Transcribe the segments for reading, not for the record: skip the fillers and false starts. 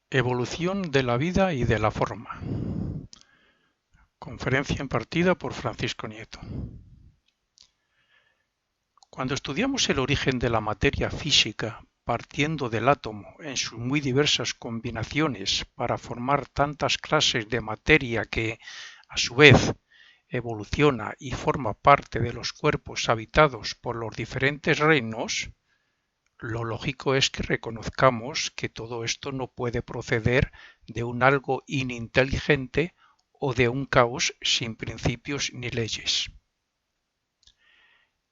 Evolución de la vida y de la forma. Conferencia impartida por Francisco Nieto. Cuando estudiamos el origen de la materia física, partiendo del átomo en sus muy diversas combinaciones para formar tantas clases de materia que, a su vez, evoluciona y forma parte de los cuerpos habitados por los diferentes reinos, lo lógico es que reconozcamos que todo esto no puede proceder de un algo ininteligente o de un caos sin principios ni leyes.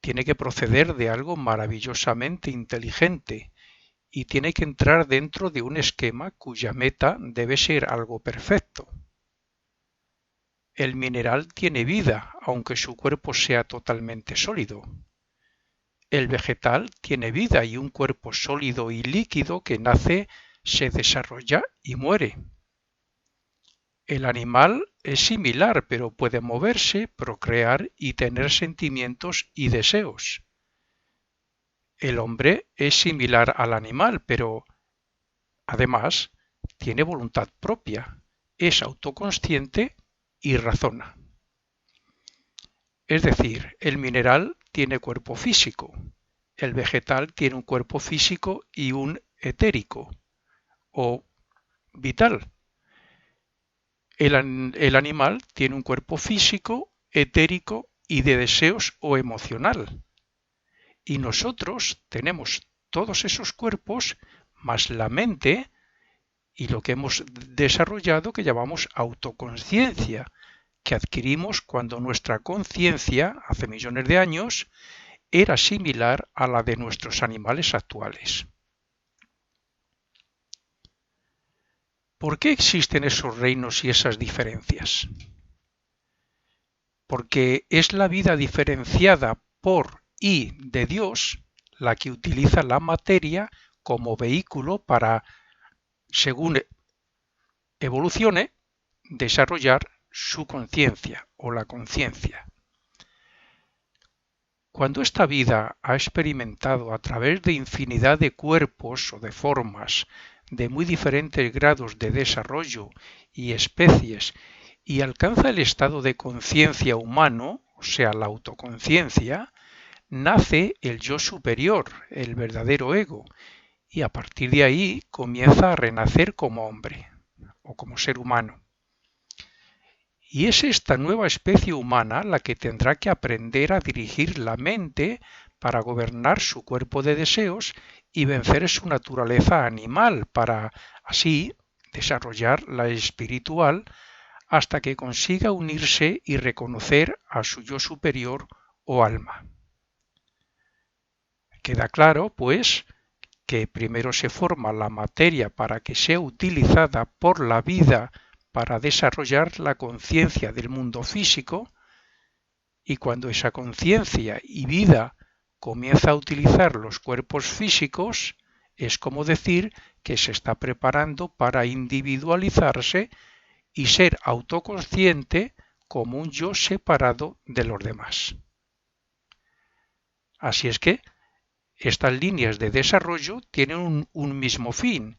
Tiene que proceder de algo maravillosamente inteligente y tiene que entrar dentro de un esquema cuya meta debe ser algo perfecto. El mineral tiene vida, aunque su cuerpo sea totalmente sólido. El vegetal tiene vida y un cuerpo sólido y líquido que nace, se desarrolla y muere. El animal es similar, pero puede moverse, procrear y tener sentimientos y deseos. El hombre es similar al animal, pero además tiene voluntad propia, es autoconsciente y razona. Es decir, el mineral tiene cuerpo físico, el vegetal tiene un cuerpo físico y un etérico o vital. El animal tiene un cuerpo físico, etérico y de deseos o emocional. Y nosotros tenemos todos esos cuerpos más la mente y lo que hemos desarrollado que llamamos autoconciencia, que adquirimos cuando nuestra conciencia, hace millones de años, era similar a la de nuestros animales actuales. ¿Por qué existen esos reinos y esas diferencias? Porque es la vida diferenciada por y de Dios la que utiliza la materia como vehículo para, según evolucione, desarrollar su conciencia o la conciencia. Cuando esta vida ha experimentado a través de infinidad de cuerpos o de formas de muy diferentes grados de desarrollo y especies y alcanza el estado de conciencia humano, o sea, la autoconciencia, nace el yo superior, el verdadero ego, y a partir de ahí comienza a renacer como hombre o como ser humano. Y es esta nueva especie humana la que tendrá que aprender a dirigir la mente para gobernar su cuerpo de deseos y vencer su naturaleza animal para, así, desarrollar la espiritual hasta que consiga unirse y reconocer a su yo superior o alma. Queda claro, pues, que primero se forma la materia para que sea utilizada por la vida para desarrollar la conciencia del mundo físico, y cuando esa conciencia y vida comienza a utilizar los cuerpos físicos, es como decir que se está preparando para individualizarse y ser autoconsciente como un yo separado de los demás. Así es que estas líneas de desarrollo tienen un mismo fin,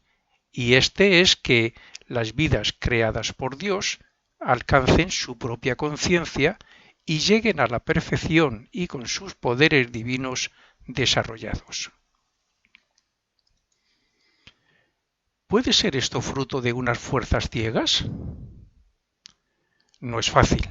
y este es que las vidas creadas por Dios alcancen su propia conciencia y lleguen a la perfección y con sus poderes divinos desarrollados. ¿Puede ser esto fruto de unas fuerzas ciegas? No es fácil,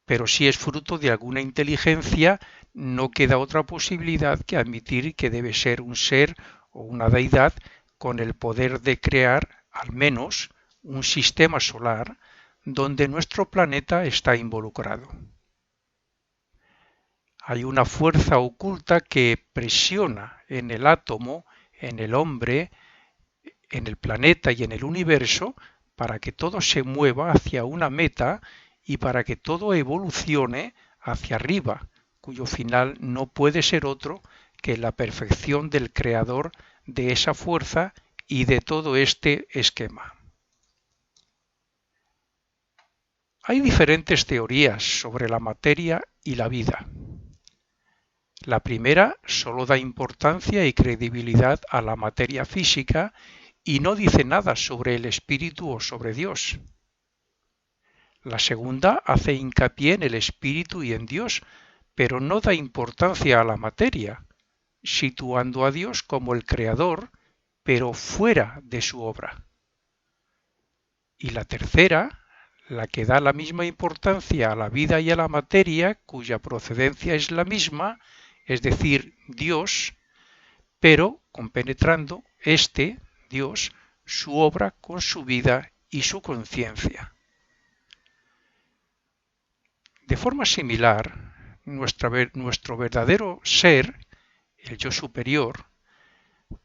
pero si es fruto de alguna inteligencia, no queda otra posibilidad que admitir que debe ser un ser o una deidad con el poder de crear, al menos, un sistema solar donde nuestro planeta está involucrado. Hay una fuerza oculta que presiona en el átomo, en el hombre, en el planeta y en el universo para que todo se mueva hacia una meta y para que todo evolucione hacia arriba, cuyo final no puede ser otro que la perfección del creador de esa fuerza y de todo este esquema. Hay diferentes teorías sobre la materia y la vida. La primera solo da importancia y credibilidad a la materia física y no dice nada sobre el espíritu o sobre Dios. La segunda hace hincapié en el espíritu y en Dios, pero no da importancia a la materia, situando a Dios como el creador, pero fuera de su obra. Y la tercera, la que da la misma importancia a la vida y a la materia, cuya procedencia es la misma, es decir, Dios, pero compenetrando Dios, su obra con su vida y su conciencia. De forma similar, nuestro verdadero ser, el yo superior,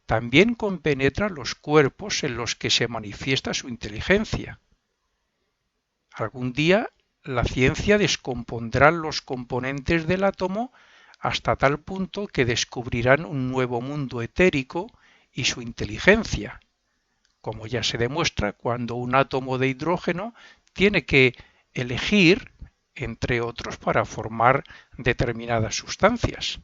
también compenetra los cuerpos en los que se manifiesta su inteligencia. Algún día la ciencia descompondrá los componentes del átomo hasta tal punto que descubrirán un nuevo mundo etérico y su inteligencia, como ya se demuestra cuando un átomo de hidrógeno tiene que elegir entre otros para formar determinadas sustancias.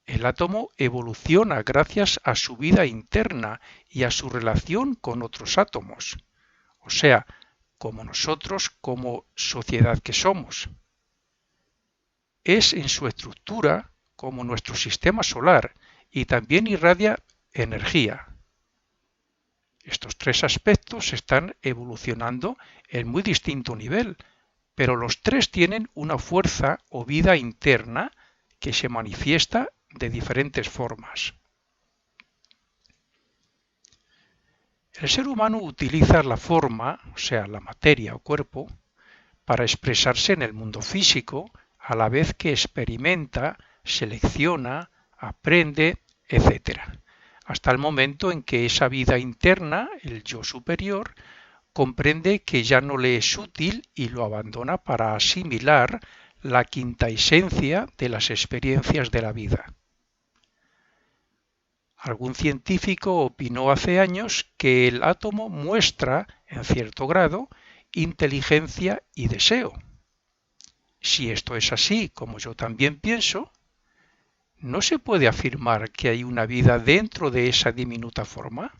El átomo evoluciona gracias a su vida interna y a su relación con otros átomos, o sea, como nosotros como sociedad que somos. Es en su estructura como nuestro sistema solar y también irradia energía. Estos tres aspectos están evolucionando en muy distinto nivel, pero los tres tienen una fuerza o vida interna que se manifiesta de diferentes formas. El ser humano utiliza la forma, o sea, la materia o cuerpo, para expresarse en el mundo físico, a la vez que experimenta, selecciona, aprende, etc., hasta el momento en que esa vida interna, el yo superior, comprende que ya no le es útil y lo abandona para asimilar la quinta esencia de las experiencias de la vida. Algún científico opinó hace años que el átomo muestra, en cierto grado, inteligencia y deseo. Si esto es así, como yo también pienso, ¿no se puede afirmar que hay una vida dentro de esa diminuta forma?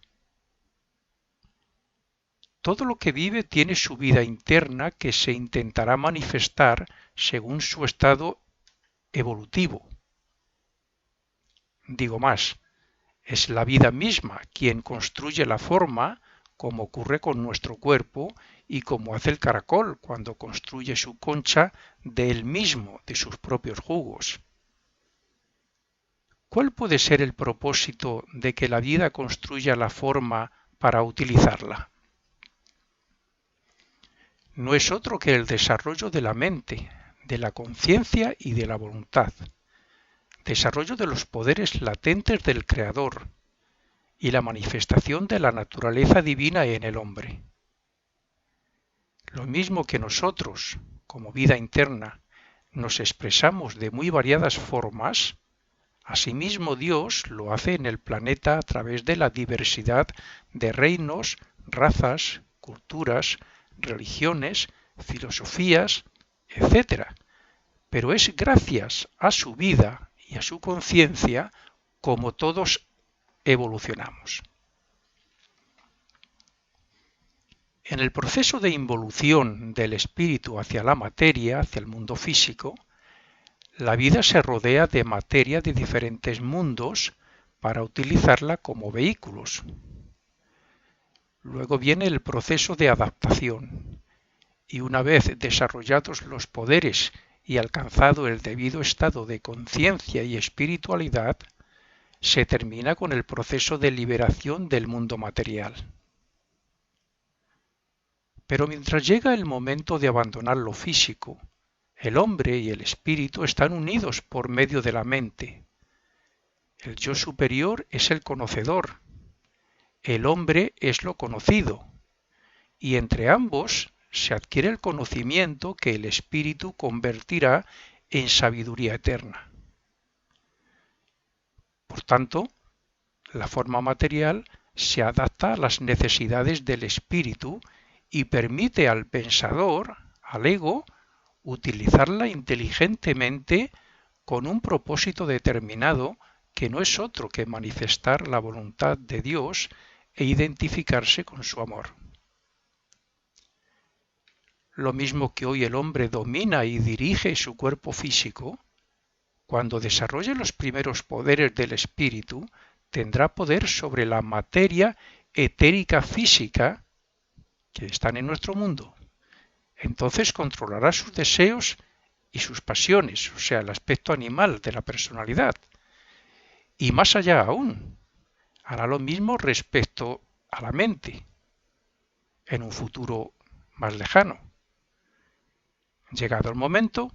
Todo lo que vive tiene su vida interna que se intentará manifestar según su estado evolutivo. Digo más, es la vida misma quien construye la forma, como ocurre con nuestro cuerpo y como hace el caracol cuando construye su concha de él mismo, de sus propios jugos. ¿Cuál puede ser el propósito de que la vida construya la forma para utilizarla? No es otro que el desarrollo de la mente, de la conciencia y de la voluntad, desarrollo de los poderes latentes del Creador y la manifestación de la naturaleza divina en el hombre. Lo mismo que nosotros, como vida interna, nos expresamos de muy variadas formas, asimismo Dios lo hace en el planeta a través de la diversidad de reinos, razas, culturas, religiones, filosofías, etc. Pero es gracias a su vida y a su conciencia como todos evolucionamos. En el proceso de involución del espíritu hacia la materia, hacia el mundo físico, la vida se rodea de materia de diferentes mundos para utilizarla como vehículos. Luego viene el proceso de adaptación, y una vez desarrollados los poderes y alcanzado el debido estado de conciencia y espiritualidad, se termina con el proceso de liberación del mundo material. Pero mientras llega el momento de abandonar lo físico, el hombre y el espíritu están unidos por medio de la mente. El yo superior es el conocedor, el hombre es lo conocido, y entre ambos se adquiere el conocimiento que el espíritu convertirá en sabiduría eterna. Por tanto, la forma material se adapta a las necesidades del espíritu y permite al pensador, al ego, utilizarla inteligentemente con un propósito determinado que no es otro que manifestar la voluntad de Dios e identificarse con su amor. Lo mismo que hoy el hombre domina y dirige su cuerpo físico, cuando desarrolle los primeros poderes del espíritu, tendrá poder sobre la materia etérica física que están en nuestro mundo. Entonces controlará sus deseos y sus pasiones, o sea, el aspecto animal de la personalidad. Y más allá aún, hará lo mismo respecto a la mente, en un futuro más lejano. Llegado el momento,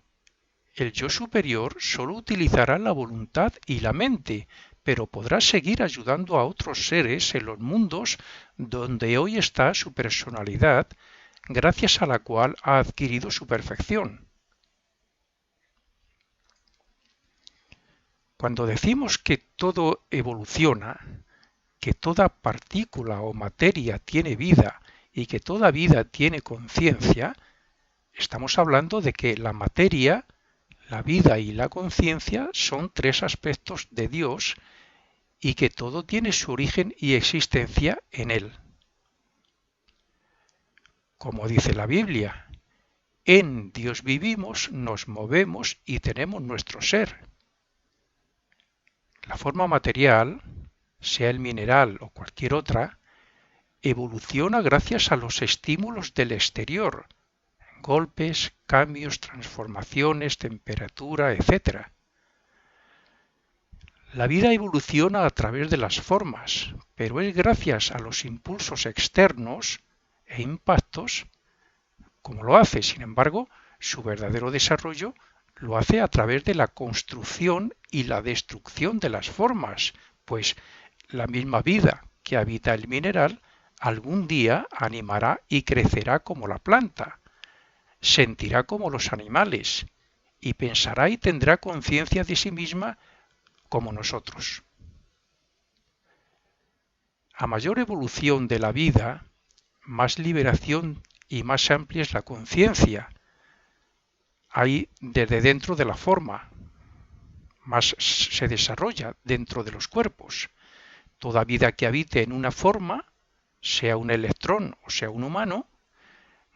el yo superior solo utilizará la voluntad y la mente, pero podrá seguir ayudando a otros seres en los mundos donde hoy está su personalidad, gracias a la cual ha adquirido su perfección. Cuando decimos que todo evoluciona, que toda partícula o materia tiene vida y que toda vida tiene conciencia, estamos hablando de que la materia, la vida y la conciencia son tres aspectos de Dios y que todo tiene su origen y existencia en Él. Como dice la Biblia, en Dios vivimos, nos movemos y tenemos nuestro ser. La forma material, sea el mineral o cualquier otra, evoluciona gracias a los estímulos del exterior, golpes, cambios, transformaciones, temperatura, etc. La vida evoluciona a través de las formas, pero es gracias a los impulsos externos e impactos como lo hace. Sin embargo, su verdadero desarrollo lo hace a través de la construcción y la destrucción de las formas, pues la misma vida que habita el mineral algún día animará y crecerá como la planta, sentirá como los animales y pensará y tendrá conciencia de sí misma como nosotros. A mayor evolución de la vida, más liberación y más amplia es la conciencia. Hay desde dentro de la forma, más se desarrolla dentro de los cuerpos. Toda vida que habite en una forma, sea un electrón o sea un humano,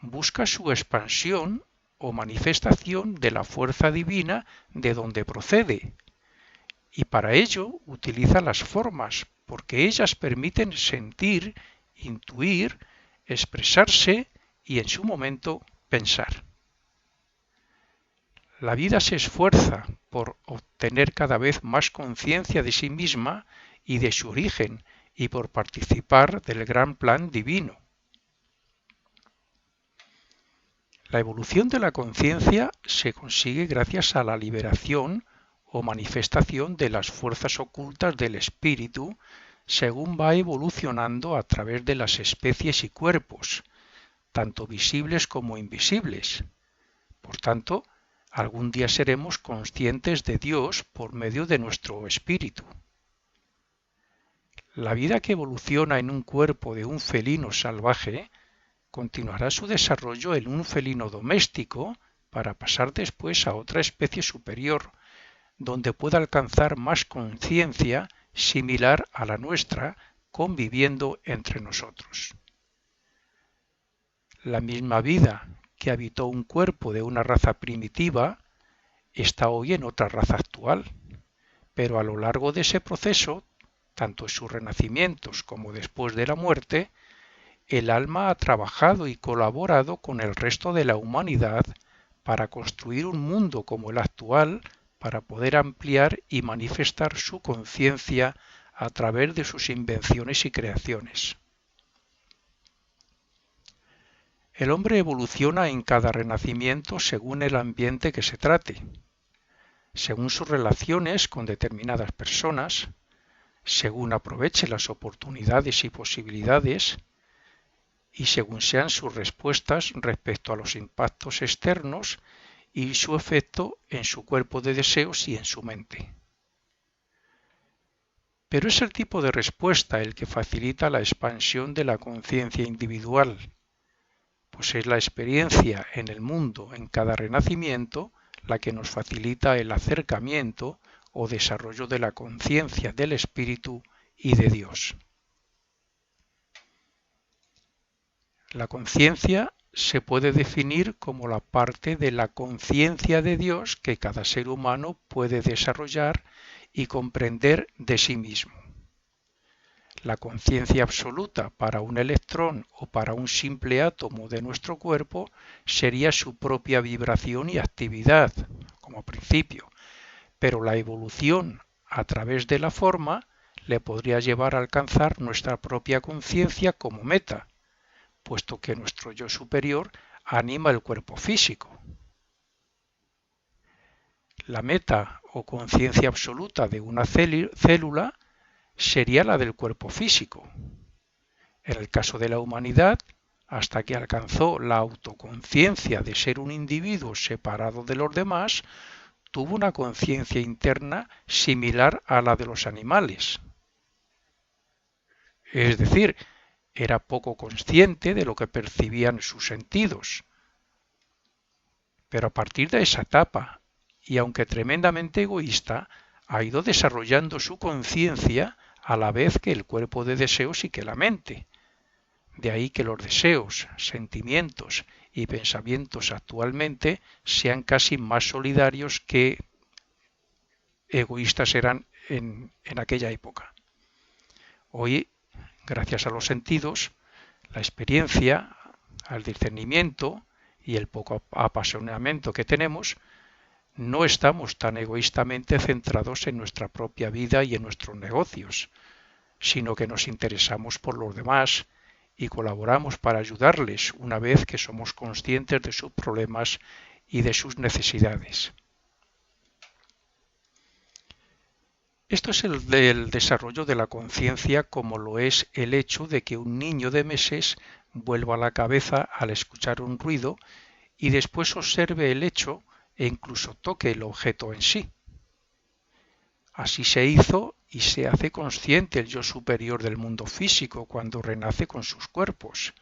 busca su expansión o manifestación de la fuerza divina de donde procede, y para ello utiliza las formas, porque ellas permiten sentir, intuir, expresarse y en su momento pensar. La vida se esfuerza por obtener cada vez más conciencia de sí misma y de su origen y por participar del gran plan divino. La evolución de la conciencia se consigue gracias a la liberación o manifestación de las fuerzas ocultas del espíritu según va evolucionando a través de las especies y cuerpos, tanto visibles como invisibles. Por tanto, algún día seremos conscientes de Dios por medio de nuestro espíritu. La vida que evoluciona en un cuerpo de un felino salvaje continuará su desarrollo en un felino doméstico para pasar después a otra especie superior, donde pueda alcanzar más conciencia similar a la nuestra, conviviendo entre nosotros. La misma vida que habitó un cuerpo de una raza primitiva está hoy en otra raza actual, pero a lo largo de ese proceso, tanto en sus renacimientos como después de la muerte, el alma ha trabajado y colaborado con el resto de la humanidad para construir un mundo como el actual, para poder ampliar y manifestar su conciencia a través de sus invenciones y creaciones. El hombre evoluciona en cada renacimiento según el ambiente que se trate, según sus relaciones con determinadas personas, según aproveche las oportunidades y posibilidades, y según sean sus respuestas respecto a los impactos externos y su efecto en su cuerpo de deseos y en su mente. Pero es el tipo de respuesta el que facilita la expansión de la conciencia individual, pues es la experiencia en el mundo en cada renacimiento la que nos facilita el acercamiento o desarrollo de la conciencia del espíritu y de Dios. La conciencia se puede definir como la parte de la conciencia de Dios que cada ser humano puede desarrollar y comprender de sí mismo. La conciencia absoluta para un electrón o para un simple átomo de nuestro cuerpo sería su propia vibración y actividad, como principio, pero la evolución a través de la forma le podría llevar a alcanzar nuestra propia conciencia como meta, puesto que nuestro yo superior anima el cuerpo físico. La meta o conciencia absoluta de una célula sería la del cuerpo físico. En el caso de la humanidad, hasta que alcanzó la autoconciencia de ser un individuo separado de los demás, tuvo una conciencia interna similar a la de los animales. Es decir, era poco consciente de lo que percibían sus sentidos. Pero a partir de esa etapa, y aunque tremendamente egoísta, ha ido desarrollando su conciencia a la vez que el cuerpo de deseos y que la mente. De ahí que los deseos, sentimientos y pensamientos actualmente sean casi más solidarios que egoístas eran en aquella época. Hoy, gracias a los sentidos, la experiencia, al discernimiento y el poco apasionamiento que tenemos, no estamos tan egoístamente centrados en nuestra propia vida y en nuestros negocios, sino que nos interesamos por los demás y colaboramos para ayudarles una vez que somos conscientes de sus problemas y de sus necesidades. Esto es el desarrollo de la conciencia, como lo es el hecho de que un niño de meses vuelva la cabeza al escuchar un ruido y después observe el hecho e incluso toque el objeto en sí. Así se hizo y se hace consciente el yo superior del mundo físico cuando renace con sus cuerpos,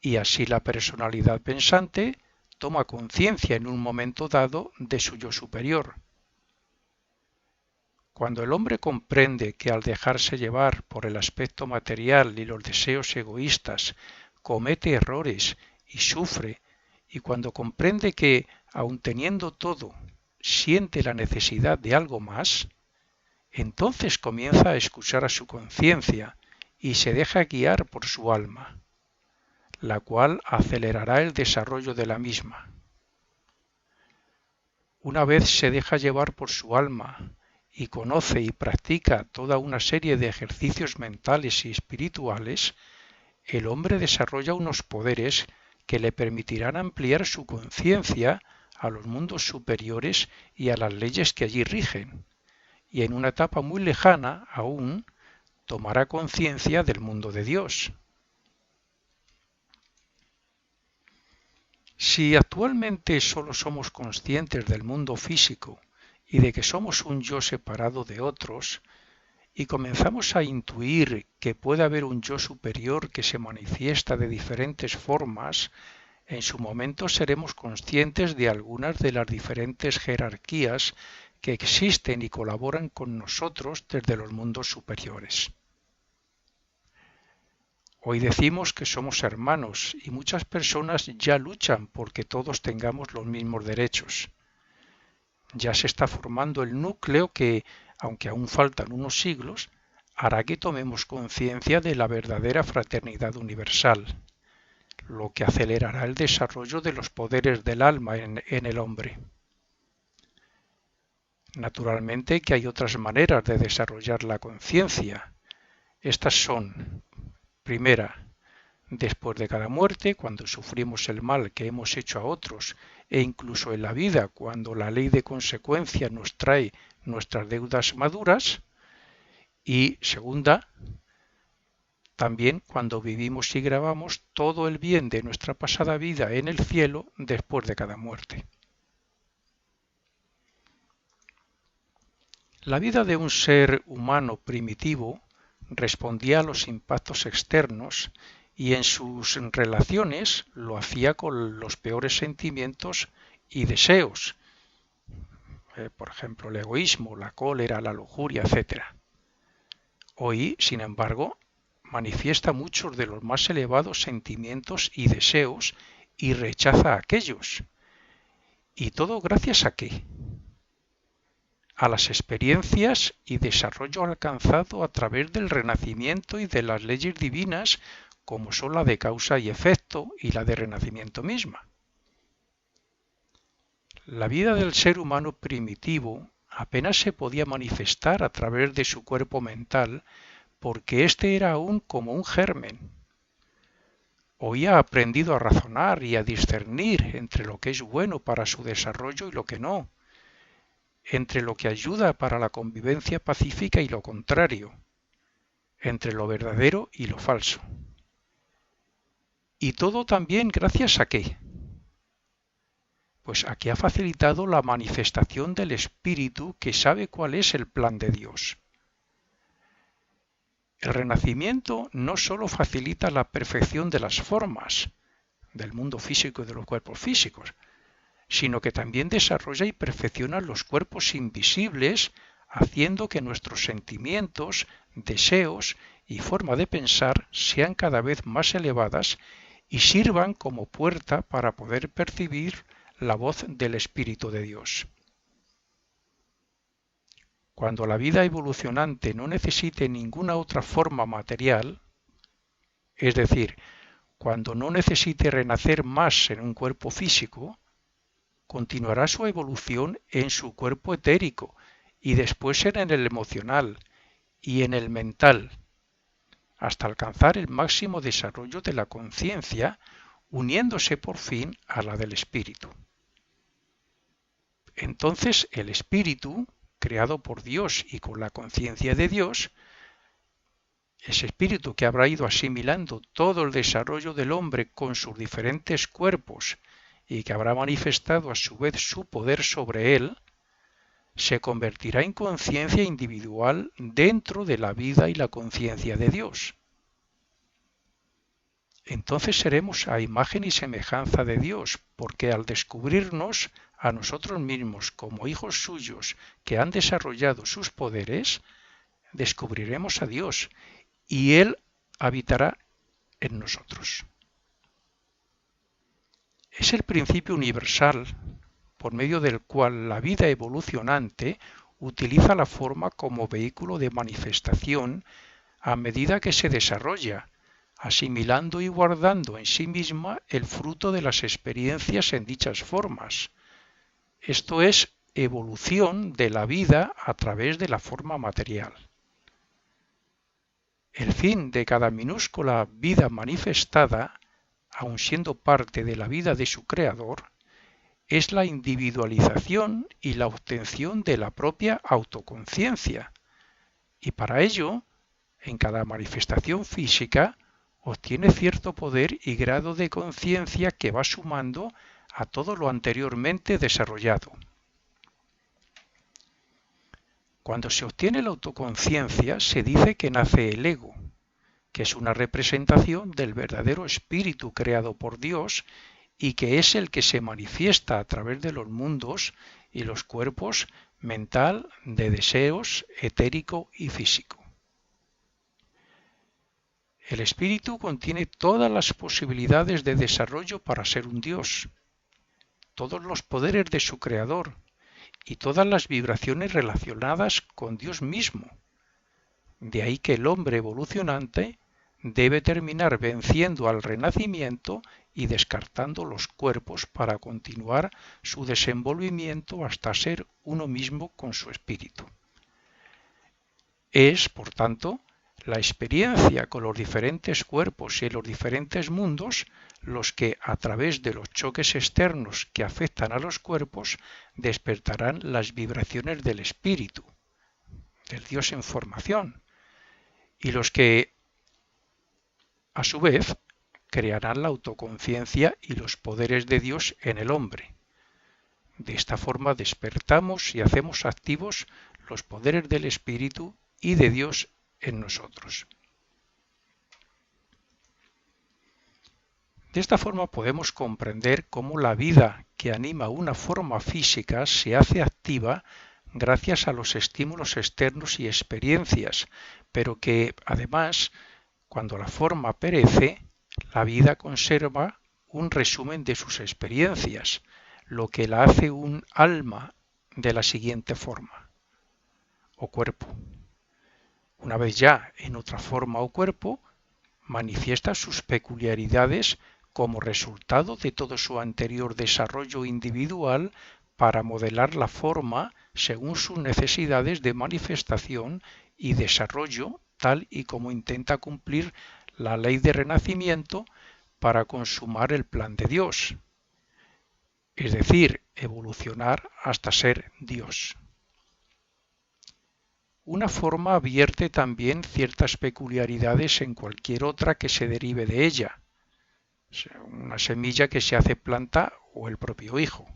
y así la personalidad pensante toma conciencia en un momento dado de su yo superior. Cuando el hombre comprende que al dejarse llevar por el aspecto material y los deseos egoístas comete errores y sufre, y cuando comprende que, aun teniendo todo, siente la necesidad de algo más, entonces comienza a escuchar a su conciencia y se deja guiar por su alma, la cual acelerará el desarrollo de la misma. Una vez se deja llevar por su alma y conoce y practica toda una serie de ejercicios mentales y espirituales, el hombre desarrolla unos poderes que le permitirán ampliar su conciencia a los mundos superiores y a las leyes que allí rigen, y en una etapa muy lejana aún tomará conciencia del mundo de Dios. Si actualmente solo somos conscientes del mundo físico y de que somos un yo separado de otros, y comenzamos a intuir que puede haber un yo superior que se manifiesta de diferentes formas, en su momento seremos conscientes de algunas de las diferentes jerarquías que existen y colaboran con nosotros desde los mundos superiores. Hoy decimos que somos hermanos y muchas personas ya luchan porque todos tengamos los mismos derechos. Ya se está formando el núcleo que, aunque aún faltan unos siglos, hará que tomemos conciencia de la verdadera fraternidad universal, lo que acelerará el desarrollo de los poderes del alma en el hombre. Naturalmente que hay otras maneras de desarrollar la conciencia. Estas son: primera, después de cada muerte, cuando sufrimos el mal que hemos hecho a otros, e incluso en la vida, cuando la ley de consecuencia nos trae nuestras deudas maduras. Y segunda, también cuando vivimos y grabamos todo el bien de nuestra pasada vida en el cielo después de cada muerte. La vida de un ser humano primitivo respondía a los impactos externos y en sus relaciones lo hacía con los peores sentimientos y deseos. por ejemplo, el egoísmo, la cólera, la lujuria, etc. Hoy, sin embargo, manifiesta muchos de los más elevados sentimientos y deseos y rechaza aquellos. ¿Y todo gracias a qué? A las experiencias y desarrollo alcanzado a través del renacimiento y de las leyes divinas, como son la de causa y efecto y la de renacimiento misma. La vida del ser humano primitivo apenas se podía manifestar a través de su cuerpo mental, porque éste era aún como un germen. Hoy ha aprendido a razonar y a discernir entre lo que es bueno para su desarrollo y lo que no, entre lo que ayuda para la convivencia pacífica y lo contrario, entre lo verdadero y lo falso. Y todo también gracias a qué? Pues a que ha facilitado la manifestación del Espíritu que sabe cuál es el plan de Dios. El renacimiento no sólo facilita la perfección de las formas, del mundo físico y de los cuerpos físicos, sino que también desarrolla y perfecciona los cuerpos invisibles, haciendo que nuestros sentimientos, deseos y forma de pensar sean cada vez más elevadas y sirvan como puerta para poder percibir la voz del Espíritu de Dios. Cuando la vida evolucionante no necesite ninguna otra forma material, es decir, cuando no necesite renacer más en un cuerpo físico, continuará su evolución en su cuerpo etérico y después en el emocional y en el mental, hasta alcanzar el máximo desarrollo de la conciencia, uniéndose por fin a la del espíritu. Entonces el espíritu, creado por Dios y con la conciencia de Dios, ese espíritu que habrá ido asimilando todo el desarrollo del hombre con sus diferentes cuerpos y que habrá manifestado a su vez su poder sobre él, se convertirá en conciencia individual dentro de la vida y la conciencia de Dios. Entonces seremos a imagen y semejanza de Dios, porque al descubrirnos a nosotros mismos como hijos suyos que han desarrollado sus poderes, descubriremos a Dios y Él habitará en nosotros. Es el principio universal por medio del cual la vida evolucionante utiliza la forma como vehículo de manifestación a medida que se desarrolla, asimilando y guardando en sí misma el fruto de las experiencias en dichas formas. Esto es evolución de la vida a través de la forma material. El fin de cada minúscula vida manifestada, aun siendo parte de la vida de su creador, es la individualización y la obtención de la propia autoconciencia. Y para ello, en cada manifestación física, obtiene cierto poder y grado de conciencia que va sumando a todo lo anteriormente desarrollado. Cuando se obtiene la autoconciencia, se dice que nace el ego, que es una representación del verdadero espíritu creado por Dios y que es el que se manifiesta a través de los mundos y los cuerpos mental, de deseos, etérico y físico. El espíritu contiene todas las posibilidades de desarrollo para ser un Dios, todos los poderes de su creador y todas las vibraciones relacionadas con Dios mismo. De ahí que el hombre evolucionante debe terminar venciendo al renacimiento y descartando los cuerpos para continuar su desenvolvimiento hasta ser uno mismo con su espíritu. Es, por tanto, la experiencia con los diferentes cuerpos y los diferentes mundos los que, a través de los choques externos que afectan a los cuerpos, despertarán las vibraciones del espíritu, del Dios en formación, y los que, a su vez, crearán la autoconciencia y los poderes de Dios en el hombre. De esta forma despertamos y hacemos activos los poderes del Espíritu y de Dios en nosotros. De esta forma podemos comprender cómo la vida que anima una forma física se hace activa gracias a los estímulos externos y experiencias, pero que además, cuando la forma perece, la vida conserva un resumen de sus experiencias, lo que la hace un alma de la siguiente forma o cuerpo. Una vez ya en otra forma o cuerpo, manifiesta sus peculiaridades como resultado de todo su anterior desarrollo individual para modelar la forma según sus necesidades de manifestación y desarrollo, tal y como intenta cumplir la ley de renacimiento para consumar el plan de Dios, es decir, evolucionar hasta ser Dios. Una forma advierte también ciertas peculiaridades en cualquier otra que se derive de ella, una semilla que se hace planta o el propio hijo.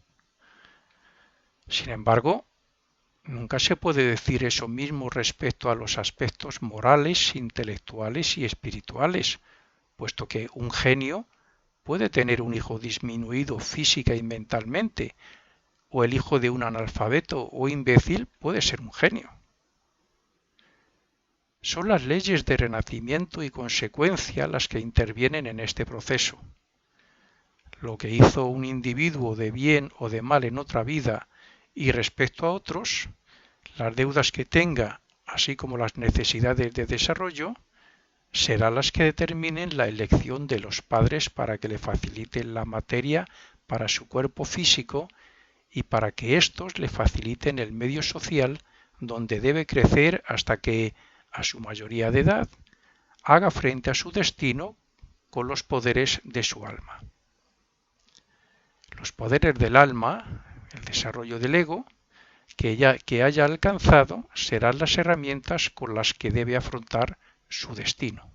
Sin embargo, nunca se puede decir eso mismo respecto a los aspectos morales, intelectuales y espirituales, puesto que un genio puede tener un hijo disminuido física y mentalmente, o el hijo de un analfabeto o imbécil puede ser un genio. Son las leyes de renacimiento y consecuencia las que intervienen en este proceso. Lo que hizo un individuo de bien o de mal en otra vida y respecto a otros, las deudas que tenga, así como las necesidades de desarrollo, serán las que determinen la elección de los padres para que le faciliten la materia para su cuerpo físico y para que éstos le faciliten el medio social donde debe crecer hasta que, a su mayoría de edad, haga frente a su destino con los poderes de su alma. Los poderes del alma, el desarrollo del ego, que haya alcanzado serán las herramientas con las que debe afrontar su destino.